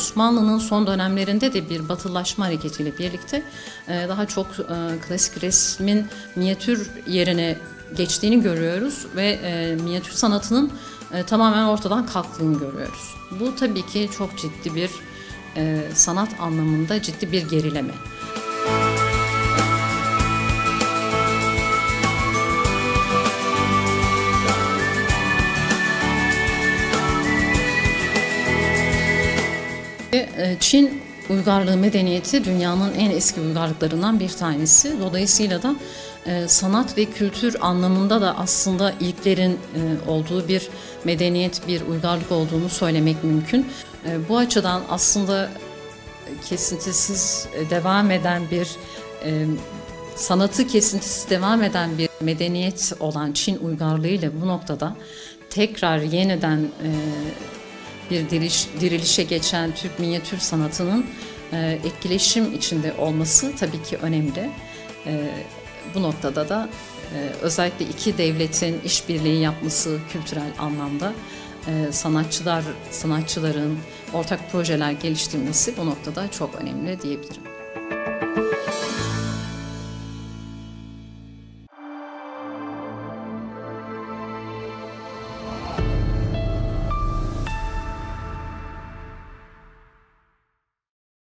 Osmanlı'nın son dönemlerinde de bir batılaşma hareketiyle birlikte daha çok klasik resmin minyatür yerine geçtiğini görüyoruz ve minyatür sanatının tamamen ortadan kalktığını görüyoruz. Bu tabii ki çok ciddi bir sanat anlamında ciddi bir gerileme. Çin uygarlığı medeniyeti dünyanın en eski uygarlıklarından bir tanesi. Dolayısıyla da sanat ve kültür anlamında da aslında ilklerin olduğu bir medeniyet, bir uygarlık olduğunu söylemek mümkün. Bu açıdan aslında kesintisiz devam eden bir sanatı kesintisiz devam eden bir medeniyet olan Çin uygarlığı ile bu noktada tekrar yeniden bir dirilişe geçen Türk minyatür sanatının etkileşim içinde olması tabii ki önemli. Bu noktada da özellikle iki devletin işbirliği yapması kültürel anlamda sanatçıların ortak projeler geliştirmesi bu noktada çok önemli diyebilirim.